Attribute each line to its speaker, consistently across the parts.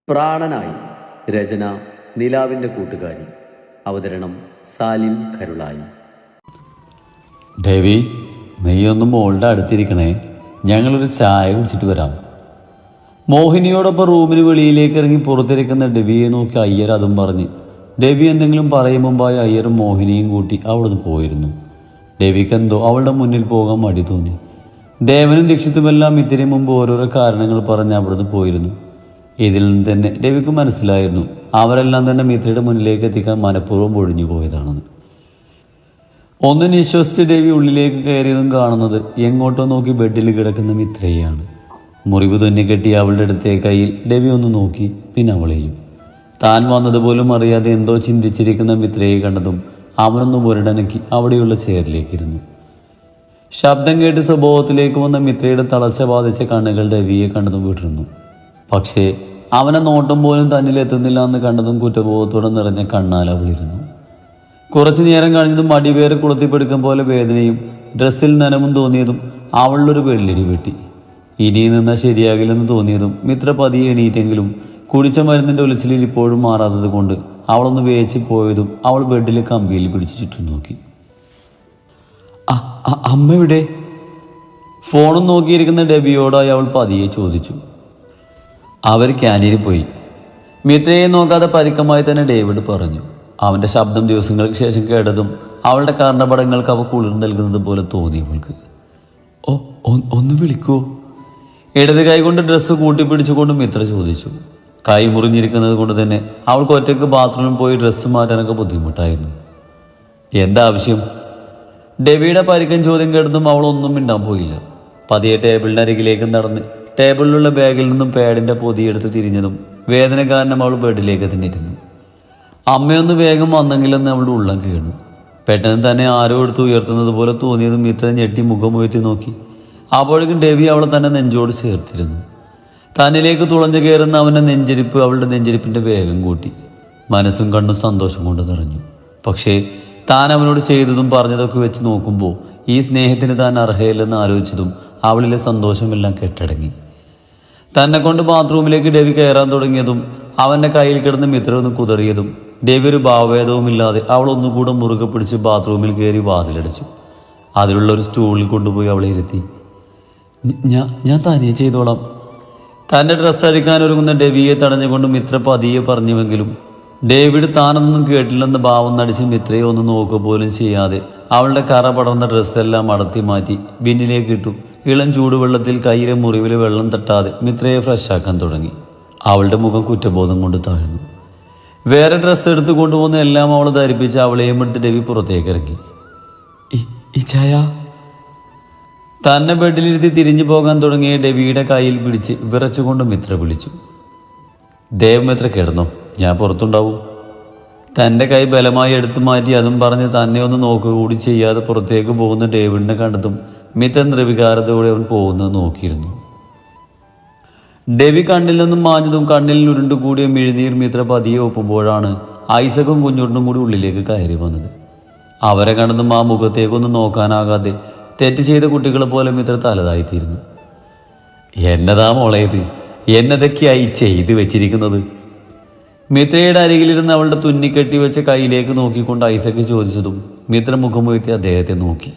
Speaker 1: പ്രാണനായി. രചന നിലാവിൻ്റെ കൂട്ടുകാരി. അവതരണം സാലിം കരുളായി.
Speaker 2: ദേവി, നീയൊന്നും മോളുടെ അടുത്തിരിക്കണേ, ഞങ്ങളൊരു ചായ കുടിച്ചിട്ട് വരാം. മോഹിനിയോടൊപ്പം റൂമിന് വെളിയിലേക്ക് ഇറങ്ങി പുറത്തിരിക്കുന്ന ഡെവിയെ നോക്കി അയ്യർ അതും പറഞ്ഞ് ഡെവി എന്തെങ്കിലും പറയും മുമ്പായി അയ്യറും മോഹിനിയും കൂട്ടി അവിടുന്ന് പോയിരുന്നു. ഡെവിക്ക് എന്തോ അവളുടെ മുന്നിൽ പോകാൻ മടി തോന്നി. ദേവനും ദീക്ഷിത്തുമെല്ലാം ഇത്തിരി മുമ്പ് ഓരോരോ കാരണങ്ങൾ പറഞ്ഞ് അവിടുന്ന് പോയിരുന്നു. ഇതിൽ നിന്ന് തന്നെ ഡെവിക്ക് മനസ്സിലായിരുന്നു അവരെല്ലാം തന്നെ മിത്രയുടെ മുന്നിലേക്ക് എത്തിക്കാൻ മനഃപൂർവ്വം ഒഴിഞ്ഞു പോയതാണെന്ന്. ഒന്ന് നിശ്വസിച്ച് ഡെവി ഉള്ളിലേക്ക് കയറിയതും കാണുന്നത് എങ്ങോട്ടോ നോക്കി ബെഡിൽ കിടക്കുന്ന മിത്രയെയാണ്. മുറിവ് തുന്നിക്കെട്ടി അവളുടെ അടുത്തേ കയ്യിൽ ഡെവി ഒന്ന് നോക്കി, പിന്നെ അവളെയും. താൻ വന്നതുപോലും അറിയാതെ എന്തോ ചിന്തിച്ചിരിക്കുന്ന മിത്രയെ കണ്ടതും അവനൊന്ന് മുരടനക്കി അവിടെയുള്ള ചെയറിലേക്കിരുന്നു. ശബ്ദം കേട്ട് സ്വഭാവത്തിലേക്ക് വന്ന മിത്രയുടെ തളർച്ച ബാധിച്ച കണ്ണുകൾ ഡെവിയെ കണ്ടതും വിട്ടിരുന്നു. പക്ഷേ അവനെ നോട്ടം പോലും തന്നിലെത്തുന്നില്ല എന്ന് കണ്ടതും കുറ്റബോധത്തോടെ നിറഞ്ഞ കണ്ണാൽ അവളിരുന്നു. കുറച്ചു നേരം കഴിഞ്ഞതും അടിവേറെ കുളത്തിപ്പെടുക്കും പോലെ വേദനയും ഡ്രസ്സിൽ നനവും തോന്നിയതും അവളിലൊരു വെള്ളിടി വെട്ടി. ഇനി നിന്നാൽ ശരിയാകില്ലെന്ന് തോന്നിയതും മിത്ര പതിയെ എണീറ്റെങ്കിലും കുടിച്ച മരുന്നിൻ്റെ ഒലിച്ചിലിൽ ഇപ്പോഴും മാറാത്തത് കൊണ്ട് അവളൊന്ന് വേച്ച് പോയതും അവൾ ബെഡിലെ കമ്പിയിൽ പിടിച്ചു ചുറ്റും നോക്കി. അമ്മ എവിടെ? ഫോണും നോക്കിയിരിക്കുന്ന ഡെബിയോടായി അവൾ പതിയെ ചോദിച്ചു. അവർ ക്യാൻറ്റീനിൽ പോയി. മിത്രയെ നോക്കാതെ പരിക്കമായി തന്നെ ഡേവിഡ് പറഞ്ഞു. അവൻ്റെ ശബ്ദം ദിവസങ്ങൾക്ക് ശേഷം കേട്ടതും അവളുടെ കർണപടങ്ങൾക്ക് അവ കുളിർ നൽകുന്നത് പോലെ തോന്നി അവൾക്ക്. ഒന്ന് വിളിക്കുമോ? ഇടത് കൈ കൊണ്ട് ഡ്രസ്സ് കൂട്ടിപ്പിടിച്ചുകൊണ്ട് മിത്ര ചോദിച്ചു. കൈ മുറിഞ്ഞിരിക്കുന്നത് കൊണ്ട് തന്നെ അവൾക്ക് ഒറ്റയ്ക്ക് ബാത്റൂമിൽ പോയി ഡ്രസ്സ് മാറ്റാനൊക്കെ ബുദ്ധിമുട്ടായിരുന്നു. എന്താ ആവശ്യം? ഡെവിയുടെ പരിക്കൻ ചോദ്യം കേട്ടതും അവളൊന്നും മിണ്ടാൻ പോയില്ല. പതിയെ ടേബിളിൻ്റെ അരികിലേക്ക് നടന്ന് ടേബിളിലുള്ള ബാഗിൽ നിന്നും പാഡിൻ്റെ പൊതിയെടുത്ത് തിരിഞ്ഞതും വേദന കാരണം അവൾ ബെഡിലേക്ക് തന്നെ ഇരുന്നു. അമ്മയൊന്ന് വേഗം വന്നെങ്കിലെന്ന് അവളുടെ ഉള്ളം കീണു. പെട്ടെന്ന് തന്നെ ആരോ എടുത്ത് ഉയർത്തുന്നത് പോലെ തോന്നിയതും ഇത്ര ഞെട്ടി മുഖം ഉയർത്തി നോക്കി. അപ്പോഴേക്കും ഡെവി അവളെ തന്നെ നെഞ്ചോട് ചേർത്തിരുന്നു. തന്നിലേക്ക് തുളഞ്ഞു കയറുന്ന അവൻ്റെ നെഞ്ചരിപ്പ് അവളുടെ നെഞ്ചരിപ്പിൻ്റെ വേഗം കൂട്ടി. മനസ്സും കണ്ണും സന്തോഷം കൊണ്ട് നിറഞ്ഞു. പക്ഷേ താൻ അവനോട് ചെയ്തതും പറഞ്ഞതൊക്കെ വെച്ച് നോക്കുമ്പോൾ ഈ സ്നേഹത്തിന് താൻ അർഹയില്ലെന്ന് ആലോചിച്ചതും അവളിലെ സന്തോഷമെല്ലാം കെട്ടടങ്ങി. തന്നെ കൊണ്ട് ബാത്റൂമിലേക്ക് ഡെവി കയറാൻ തുടങ്ങിയതും അവൻ്റെ കയ്യിൽ കിടന്ന് മിത്ര ഒന്ന് കുതറിയതും ഡെവി ഒരു ഭാവഭേദവുമില്ലാതെ അവളൊന്നുകൂടെ മുറുകെ പിടിച്ച് ബാത്റൂമിൽ കയറി വാതിലടച്ചു. അതിലുള്ള ഒരു സ്റ്റൂളിൽ കൊണ്ടുപോയി അവളെ ഇരുത്തി. ഞാൻ തനിയെ ചെയ്തോളാം. തൻ്റെ ഡ്രസ്സ് അഴിക്കാൻ ഒരുങ്ങുന്ന ഡെവിയെ തടഞ്ഞുകൊണ്ട് മിത്ര പതിയെ പറഞ്ഞുവെങ്കിലും ഡേവിഡ് താനൊന്നും കേട്ടില്ലെന്ന് ഭാവം നടിച്ച് മിത്രയെ ഒന്ന് നോക്കുക പോലും ചെയ്യാതെ അവളുടെ കറ പടർന്ന ഡ്രസ്സെല്ലാം അടർത്തി മാറ്റി ബിന്നിലേക്ക് ഇട്ടു. ഇളം ചൂടുവെള്ളത്തിൽ കയ്യിലെ മുറിവിൽ വെള്ളം തട്ടാതെ മിത്രയെ ഫ്രഷാക്കാൻ തുടങ്ങി. അവളുടെ മുഖം കുറ്റബോധം കൊണ്ട് താഴ്ന്നു. വേറെ ഡ്രസ്സ് എടുത്ത് കൊണ്ടുപോകുന്ന എല്ലാം അവളെ ധരിപ്പിച്ച് അവളെയും എടുത്ത് ഡെവി പുറത്തേക്ക് ഇറങ്ങി. ഈ ചായ തന്നെ ബെഡിലിരുത്തി തിരിഞ്ഞു പോകാൻ തുടങ്ങിയ ഡെവിയുടെ കയ്യിൽ പിടിച്ച് വിറച്ചുകൊണ്ട് മിത്ര വിളിച്ചു. ദേവമിത്ര കിടന്നോ, ഞാൻ പുറത്തുണ്ടാവും. തൻ്റെ കൈ ബലമായി എടുത്തു മാറ്റി അതും പറഞ്ഞ് തന്നെ ഒന്ന് നോക്കുക കൂടി ചെയ്യാതെ പുറത്തേക്ക് പോകുന്ന ഡേവിഡിനെ കണ്ടതും മിത്ര നിർവികാരതയോടെ അവൻ പോകുന്നത് നോക്കിയിരുന്നു. ഡെവി കണ്ണിൽ നിന്നും മാഞ്ഞതും കണ്ണിൽ ഉരുണ്ടുകൂടിയ മിഴുനീർ മിത്ര പതിയെ ഒപ്പുമ്പോഴാണ് ഐസക്കും കുഞ്ഞുണ്ണും കൂടി ഉള്ളിലേക്ക് കയറി വന്നത്. അവരെ കണ്ടതും ആ മുഖത്തേക്കൊന്നും നോക്കാനാകാതെ തെറ്റ് ചെയ്ത കുട്ടികളെ പോലെ മിത്ര തലതായിത്തീരുന്നു. എന്നതാ മോളേത്, എന്നതൊക്കെയായി ചെയ്ത് വെച്ചിരിക്കുന്നത്? മിത്രയുടെ അരികിലിരുന്ന് അവളുടെ തുന്നിക്കെട്ടി വെച്ച കയ്യിലേക്ക് നോക്കിക്കൊണ്ട് ഐസക്ക് ചോദിച്ചതും മിത്ര മുഖമുയർത്തി അദ്ദേഹത്തെ നോക്കി.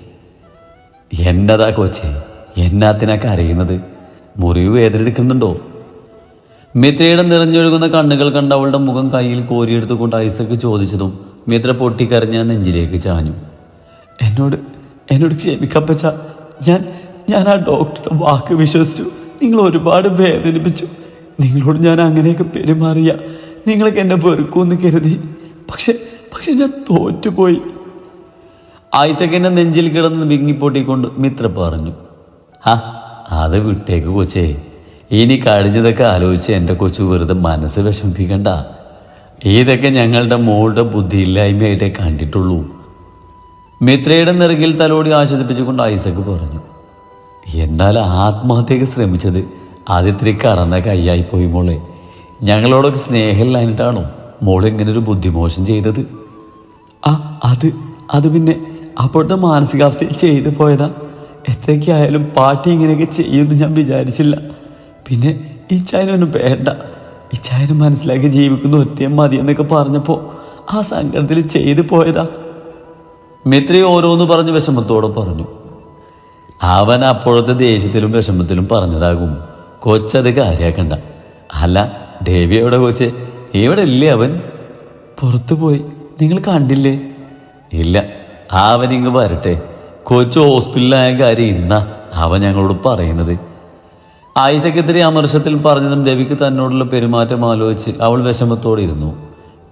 Speaker 2: എന്നതാ കൊച്ചേ, എന്നാത്തിനൊക്കെ അറിയുന്നത്? മുറിവ് വേദനെടുക്കുന്നുണ്ടോ? മിത്രയുടെ നിറഞ്ഞൊഴുകുന്ന കണ്ണുകൾ കണ്ട് അവളുടെ മുഖം കയ്യിൽ കോരിയെടുത്തുകൊണ്ട് ഐസക്ക് ചോദിച്ചതും മിത്ര പൊട്ടിക്കരഞ്ഞ നെഞ്ചിലേക്ക് ചാഞ്ഞു. എന്നോട് ക്ഷമിക്കപ്പച്ച. ഞാൻ ആ ഡോക്ടറുടെ വാക്ക് വിശ്വസിച്ചു. നിങ്ങൾ ഒരുപാട് വേദനിപ്പിച്ചു. നിങ്ങളോട് ഞാൻ അങ്ങനെയൊക്കെ പെരുമാറിയ നിങ്ങൾക്ക് എന്നെ വെറുക്കുമെന്ന് കരുതി. പക്ഷെ ഞാൻ തോറ്റുപോയി. ഐസക്കിൻ്റെ നെഞ്ചിൽ കിടന്ന് വിങ്ങിപ്പൊട്ടിക്കൊണ്ട് മിത്ര പറഞ്ഞു. അത് വിട്ടേക്ക് കൊച്ചേ. ഇനി കഴിഞ്ഞതൊക്കെ ആലോചിച്ച് എൻ്റെ കൊച്ചു വെറുതെ മനസ്സ് വിഷമിപ്പിക്കണ്ട. ഇതൊക്കെ ഞങ്ങളുടെ മോളുടെ ബുദ്ധിയില്ലായ്മയായിട്ടേ കണ്ടിട്ടുള്ളൂ. മിത്രയുടെ നെറുകിൽ തലോടി ആശ്വസിപ്പിച്ചുകൊണ്ട് ഐസക്ക് പറഞ്ഞു. എന്നാൽ ആത്മഹത്യക്ക് ശ്രമിച്ചത് അതിത്തിരി കറന്ന കൈയായിപ്പോയി മോളെ. ഞങ്ങളോടൊക്കെ സ്നേഹമില്ലാഞ്ഞിട്ടാണോ മോൾ ഇങ്ങനൊരു ബുദ്ധിമോശം ചെയ്തത്? അത് പിന്നെ അപ്പോഴത്തെ മാനസികാവസ്ഥയിൽ ചെയ്തു പോയതാ. എത്രയൊക്കെയായാലും പാട്ടി ഇങ്ങനെയൊക്കെ ചെയ്യുമെന്ന് ഞാൻ വിചാരിച്ചില്ല. പിന്നെ ഈ ചായനൊന്നും വേണ്ട. ഇച്ചായനെ മനസ്സിലാക്കി ജീവിക്കുന്ന ഒറ്റയും മതി എന്നൊക്കെ പറഞ്ഞപ്പോൾ ആ സങ്കടത്തിൽ ചെയ്തു പോയതാ. മിത്രി ഓരോന്ന് പറഞ്ഞ് വിഷമത്തോടെ പറഞ്ഞു. അവൻ അപ്പോഴത്തെ ദേഷ്യത്തിലും വിഷമത്തിലും പറഞ്ഞതാകും. കൊച്ചത് കാര്യാക്കണ്ട. അല്ല, ദേവി എവിടെ കൊച്ചെ? ഇവിടെ ഇല്ലേ അവൻ? പുറത്തു പോയി. നിങ്ങൾ കണ്ടില്ലേ? ഇല്ല, അവനിങ്ങ് വരട്ടെ. കൊച്ചു ഹോസ്പിറ്റലിലായ കാര്യം ഇന്നാ അവൻ ഞങ്ങളോട് പറയുന്നത്. ഐസക് ഇത്തിരി അമർഷത്തിൽ പറഞ്ഞതും രവിക്ക് തന്നോടുള്ള പെരുമാറ്റം ആലോചിച്ച് അവൾ വിഷമത്തോടെ ഇരുന്നു.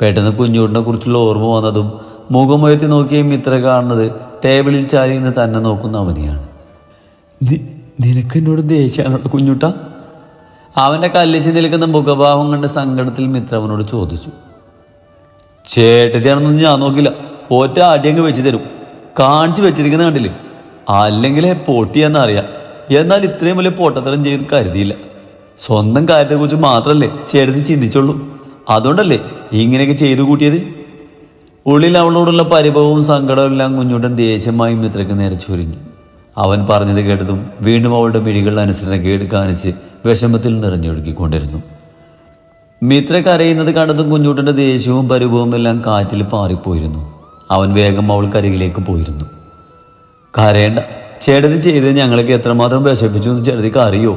Speaker 2: പെട്ടെന്ന് കുഞ്ഞൂടിനെ കുറിച്ചുള്ള ഓർമ്മ വന്നതും മുഖമുയർത്തി നോക്കിയ മിത്ര കാണുന്നത് ടേബിളിൽ ചാരി നിന്ന് തന്നെ നോക്കുന്ന അവനെയാണ്. നിനക്ക് എന്നോട് ദേഷ്യാണോ കുഞ്ഞൂട്ട? അവൻ്റെ കല്ലിച്ച് നിൽക്കുന്ന മുഖഭാവം കണ്ട് സങ്കടത്തിൽ മിത്ര അവനോട് ചോദിച്ചു. ചേട്ടത്തിയാണെന്നൊന്നും ഞാൻ നോക്കില്ല. ഒറ്റ അടിയങ്ങ് വെച്ച് തരും. കാണിച്ചു വെച്ചിരിക്കുന്ന കണ്ടില്ലേ? അല്ലെങ്കിലേ പൊട്ടിയെന്നറിയാം. എന്നാൽ ഇത്രയും വലിയ പൊട്ടത്തരം ചെയ്ത് കരുതിയില്ല. സ്വന്തം കാര്യത്തെക്കുറിച്ച് മാത്രമല്ലേ ചേട്ടത്തി ചിന്തിച്ചുള്ളൂ. അതുകൊണ്ടല്ലേ ഇങ്ങനെയൊക്കെ ചെയ്തു കൂട്ടിയത്. ഉള്ളിൽ അവളോടുള്ള പരിഭവവും സങ്കടവും എല്ലാം കുഞ്ഞൂട്ടൻ ദേഷ്യമായി മിത്രയ്ക്ക് നേരെ ചൊരിഞ്ഞു. അവൻ പറഞ്ഞത് കേട്ടതും വീണ്ടും അവളുടെ മിഴികൾ അനുസരണക്കേട് കാണിച്ച് വിഷമത്തിൽ നിറഞ്ഞൊഴുകിക്കൊണ്ടിരുന്നു. മിത്ര കരയുന്നത് കണ്ടതും കുഞ്ഞൂട്ടൻ്റെ ദേഷ്യവും പരിഭവവും എല്ലാം കാറ്റിൽ പാറിപ്പോയിരുന്നു. അവൻ വേഗം അവൾക്കരികിലേക്ക് പോയിരുന്നു. കരയേണ്ട, ചേട്ടത്തി ചെയ്ത് ഞങ്ങൾക്ക് എത്രമാത്രം വിഷമിപ്പിച്ചു എന്ന് ചേട്ടത്തിക്ക് അറിയോ?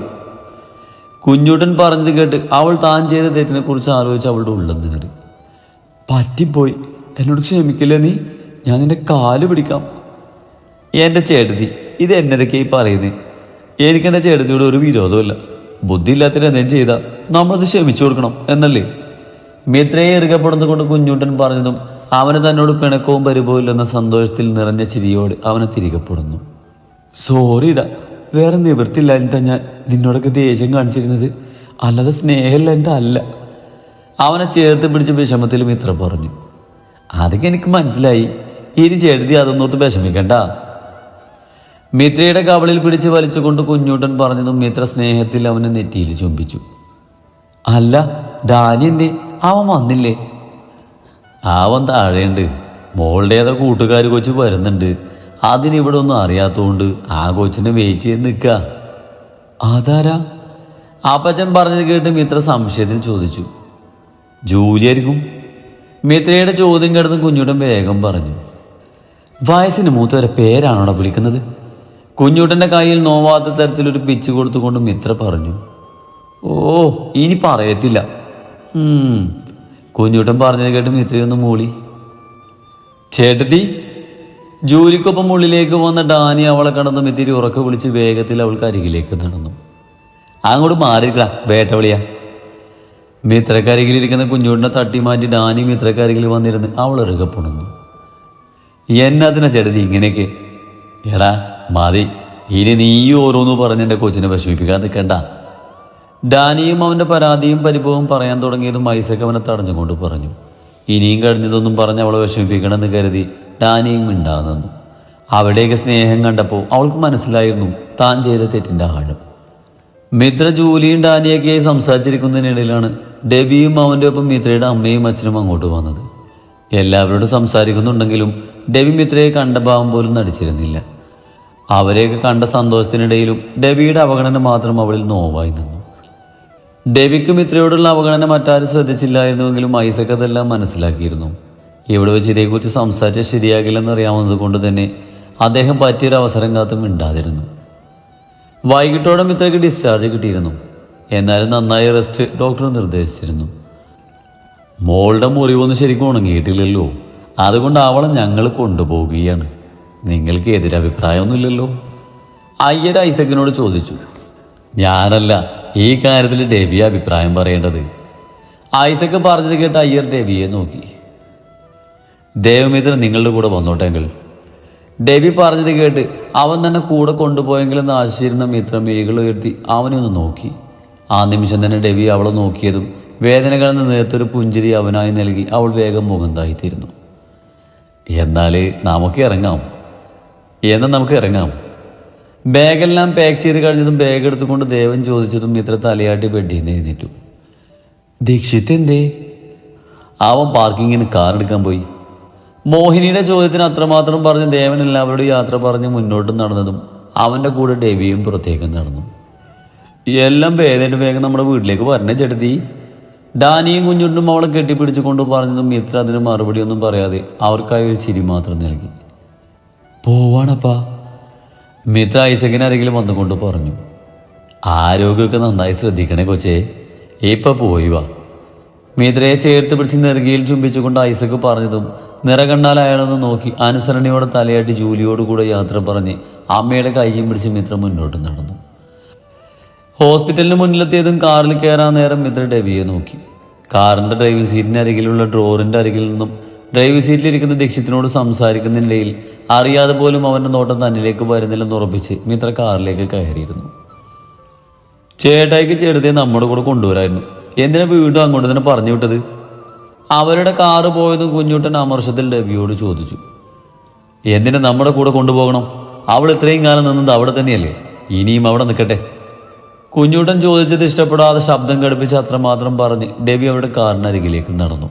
Speaker 2: കുഞ്ഞൂട്ടൻ പറഞ്ഞത് കേട്ട് അവൾ താൻ ചെയ്ത തെറ്റിനെ കുറിച്ച് ആലോചിച്ച് അവളുടെ ഉള്ളിൽ നേറി. പറ്റിപ്പോയി, എന്നോട് ക്ഷമിക്കില്ല നീ. ഞാൻ നിന്റെ കാല് പിടിക്കാം. എൻ്റെ ചേട്ടത്തി, ഇത് എന്നതൊക്കെയായി പറയുന്നത്? എനിക്കെൻ്റെ ചേട്ടത്തിയോട് ഒരു വിരോധമില്ല. ബുദ്ധിയില്ലാത്തതിന് എന്തെങ്കിലും ചെയ്താൽ നമ്മളത് ക്ഷമിച്ചു കൊടുക്കണം എന്നല്ലേ? മിത്രയെ ഇറുകപ്പെടുന്നുകൊണ്ട് കുഞ്ഞൂട്ടൻ പറഞ്ഞതും അവന് തന്നോട് പിണക്കവും പരിഭവമില്ലെന്ന സന്തോഷത്തിൽ നിറഞ്ഞ ചിരിയോട് അവനെ തിരികെപ്പെടുന്നു. സോറിടാ, വേറെ നിവൃത്തിയില്ലാഞ്ഞിട്ടാ ഞാൻ നിന്നോടൊക്കെ ദേഷ്യം കാണിച്ചിരുന്നത്. അല്ലാതെ സ്നേഹമില്ലാഞ്ഞിട്ട് അല്ല. അവനെ ചേർത്ത് പിടിച്ച വിഷമത്തിൽ മിത്ര പറഞ്ഞു. അതൊക്കെ എനിക്ക് മനസ്സിലായി. ഇനി ചേട്ടത്തി അതൊന്നോട്ട് വിഷമിക്കണ്ട. മിത്രയുടെ കവളിൽ പിടിച്ച് വലിച്ചുകൊണ്ട് കുഞ്ഞൂട്ടൻ പറഞ്ഞതും മിത്ര സ്നേഹത്തിൽ അവനെ നെറ്റിയിൽ ചുംബിച്ചു. അല്ല, ഡാനി എന്തേ? അവൻ വന്നില്ലേ? അവൻ താഴെയുണ്ട്. മോളുടെ ഏതോ കൂട്ടുകാർ കൊച്ചു വരുന്നുണ്ട്. അതിനിവിടെ ഒന്നും അറിയാത്തതുകൊണ്ട് ആ കൊച്ചിനെ വെയിറ്റ് ചെയ്ത് നിൽക്കുക. അതാരാ? അപ്പച്ചൻ പറഞ്ഞത് കേട്ട് മിത്ര സംശയത്തിൽ ചോദിച്ചു. ജൂലിയായിരിക്കും. മിത്രയുടെ ചോദ്യം കേട്ടതും കുഞ്ഞൂട്ടൻ വേഗം പറഞ്ഞു. വയസ്സിന് മൂത്തവരെ പേരാണോടാ വിളിക്കുന്നത്? കുഞ്ഞൂട്ടൻ്റെ കയ്യിൽ നോവാത്ത തരത്തിലൊരു പിച്ച് കൊടുത്തുകൊണ്ട് മിത്ര പറഞ്ഞു. ഓ, ഇനി പറയത്തില്ല. കുഞ്ഞൂട്ടൻ പറഞ്ഞത് കേട്ട് മിത്രയൊന്ന് മൂളി. ചേട്ടത്തി. ജോലിക്കൊപ്പം ഉള്ളിലേക്ക് വന്ന ഡാനി അവളെ കടന്നും ഇത്തിരി ഉറക്കെ വിളിച്ച് വേഗത്തിൽ അവൾക്ക് അരികിലേക്ക് നടന്നു. അങ്ങോട്ട് മാറിയിരിക്ക, വേട്ടവിളിയാ. മിത്രക്കരികിലിരിക്കുന്ന കുഞ്ഞൂട്ടിനെ തട്ടി മാറ്റി ഡാനി മിത്രക്കരികിൽ വന്നിരുന്ന് അവൾ ഇറുകപ്പെടുന്നു. എന്നതിനാ ചേട്ടത്തി ഇങ്ങനെയൊക്കെ? എടാ മതി, ഇനി നീ ഓരോന്ന് പറഞ്ഞ് എൻ്റെ കൊച്ചിനെ വിഷമിപ്പിക്കാൻ നിൽക്കണ്ട. ഡാനിയും അവൻ്റെ പരാതിയും പരിഭവവും പറയാൻ തുടങ്ങിയതും ഐസക് അവനെ തടഞ്ഞുകൊണ്ട് പറഞ്ഞു. ഇനിയും കഴിഞ്ഞതൊന്നും പറഞ്ഞ് അവളെ വിഷമിപ്പിക്കണമെന്ന് കരുതി ഡാനിയും മിണ്ടാകുന്നു. അവിടെയൊക്കെ സ്നേഹം കണ്ടപ്പോൾ അവൾക്ക് മനസ്സിലായിരുന്നു താൻ ചെയ്ത തെറ്റിൻ്റെ ആഴം. മിത്ര ജൂലിയും ഡാനിയൊക്കെയായി സംസാരിച്ചിരിക്കുന്നതിനിടയിലാണ് ഡെബിയും അവൻ്റെ ഒപ്പം മിത്രയുടെ അമ്മയും അച്ഛനും അങ്ങോട്ട് വന്നത്. എല്ലാവരോടും സംസാരിക്കുന്നുണ്ടെങ്കിലും ഡെബി മിത്രയെ കണ്ട ഭാവം പോലും നടിച്ചിരുന്നില്ല. അവരെയൊക്കെ കണ്ട സന്തോഷത്തിനിടയിലും ഡെബിയുടെ അവഗണന മാത്രം അവളിൽ നോവായി നിന്നു. ഡെബിക്ക് മിത്രയോടുള്ള അവഗണന മറ്റാരും ശ്രദ്ധിച്ചില്ലായിരുന്നുവെങ്കിലും ഐസക് അതെല്ലാം മനസ്സിലാക്കിയിരുന്നു. ഇവിടെ വെച്ച് ഇതേക്കുറിച്ച് സംസാരിച്ചാൽ ശരിയാകില്ലെന്നറിയാവുന്നത് കൊണ്ട് തന്നെ അദ്ദേഹം പറ്റിയൊരു അവസരം കാത്തും മിണ്ടാതിരുന്നു. വൈകിട്ടോടെ മിത്രയ്ക്ക് ഡിസ്ചാർജ് കിട്ടിയിരുന്നു. എന്നാലും നന്നായി റെസ്റ്റ് ഡോക്ടർ നിർദ്ദേശിച്ചിരുന്നു. മോളുടെ മുറിവൊന്നും ശരിക്കും ഉണങ്ങിയിട്ടില്ലല്ലോ, അതുകൊണ്ട് അവളെ ഞങ്ങൾ കൊണ്ടുപോവുകയാണ്. നിങ്ങൾക്ക് എതിരഭിപ്രായമൊന്നുമില്ലല്ലോ? അയ്യർ ഐസക്കിനോട് ചോദിച്ചു. ഞാനല്ല ഈ കാര്യത്തിൽ ഡെബിയെ അഭിപ്രായം പറയേണ്ടത്. ഐസക്ക് പറഞ്ഞത് കേട്ട് അയ്യർ ഡെബിയെ നോക്കി. ദേവമിത്ര നിങ്ങളുടെ കൂടെ വന്നോട്ടെങ്കിൽ. ഡെബി പറഞ്ഞത് കേട്ട് അവൻ തന്നെ കൂടെ കൊണ്ടുപോയെങ്കിലെന്ന് ആശിച്ചിരുന്ന മിത്ര മിഴികൾ ഉയർത്തി അവനെ ഒന്ന് നോക്കി. ആ നിമിഷം തന്നെ ഡെബി അവളെ നോക്കിയതും വേദന കടന്ന് നേർത്തൊരു പുഞ്ചിരി അവനായി നൽകി അവൾ വേഗം മുഖം താഴ്ത്തിയിരുന്നു. എന്നാൽ നമുക്ക് ഇറങ്ങാം. ബാഗെല്ലാം പാക്ക് ചെയ്ത് കഴിഞ്ഞതും ബാഗ് എടുത്തുകൊണ്ട് ദേവൻ ചോദിച്ചതും മിത്ര തലയാട്ടി ബെഡിൽ നിന്ന് എഴുന്നേറ്റു. ദീക്ഷിത് എന്തേ? അവൻ പാർക്കിങ്ങിന് കാർ എടുക്കാൻ പോയി. മോഹിനിയുടെ ചോദ്യത്തിന് അത്രമാത്രം പറഞ്ഞ് ദേവൻ എല്ലാവരോടും യാത്ര പറഞ്ഞ് മുന്നോട്ട് നടന്നതും അവൻ്റെ കൂടെ ഡെബിയും പുറത്തേക്ക് നടന്നു. എല്ലാം വേഗം നമ്മുടെ വീട്ടിലേക്ക് വരണേ ചേട്ടത്തി. ഡാനിയും കുഞ്ഞുണ്ടും അവളെ കെട്ടിപ്പിടിച്ചുകൊണ്ട് പറഞ്ഞതും മിത്ര അതിന് മറുപടിയൊന്നും പറയാതെ അവർക്കായി ഒരു ചിരി മാത്രം നൽകി. പോവാണപ്പാ, മിത്ര ഐസക്കിന് അരികിൽ വന്നുകൊണ്ട് പറഞ്ഞു. ആരോഗ്യമൊക്കെ നന്നായി ശ്രദ്ധിക്കണേ കൊച്ചേ, ഇപ്പം പോയി വാ. മിത്രയെ ചേർത്ത് പിടിച്ച് നെറുകയിൽ ചുംബിച്ചുകൊണ്ട് ഐസക്ക് പറഞ്ഞതും നിറകണ്ണാൽ അയാളൊന്ന് നോക്കി അനുസരണയോടെ തലയാട്ടി ജൂലിയോടുകൂടെ യാത്ര പറഞ്ഞ് അമ്മയുടെ കൈയും പിടിച്ച് മിത്ര മുന്നോട്ട് നടന്നു. ഹോസ്പിറ്റലിന് മുന്നിലെത്തിയതും കാറിൽ കയറാൻ നേരം മിത്ര ഡെബിയെ നോക്കി. കാറിൻ്റെ ഡ്രൈവിംഗ് സീറ്റിന് അരികിലുള്ള ഡ്രോറിൻ്റെ അരികിൽ നിന്നും ഡ്രൈവിംഗ് സീറ്റിലിരിക്കുന്ന ദീക്ഷിത്തിനോട് സംസാരിക്കുന്നതിനിടയിൽ അറിയാതെ പോലും അവൻ്റെ നോട്ടം തന്നിലേക്ക് വരുന്നില്ലെന്ന് ഉറപ്പിച്ച് മിത്ര കാറിലേക്ക് കയറിയിരുന്നു. ചേട്ടായിക്ക് ചേട്ടത്തെ നമ്മുടെ കൂടെ കൊണ്ടുവരായിരുന്നു, എന്തിനാ വീണ്ടും അങ്ങോട്ട് തന്നെ പറഞ്ഞു വിട്ടത്? അവരുടെ കാറ് പോയതും കുഞ്ഞുട്ടൻ അമർഷത്തിൽ ഡെബിയോട് ചോദിച്ചു. എന്തിനാ നമ്മുടെ കൂടെ കൊണ്ടുപോകണം? അവൾ ഇത്രയും കാലം നിന്നത് അവിടെ തന്നെയല്ലേ, ഇനിയും അവിടെ നിൽക്കട്ടെ. കുഞ്ഞുട്ടൻ ചോദിച്ചത് ഇഷ്ടപ്പെടാതെ ശബ്ദം ഘടിപ്പിച്ച് അത്രമാത്രം പറഞ്ഞ് ഡെബി അവരുടെ കാറിനരികിലേക്ക് നടന്നു.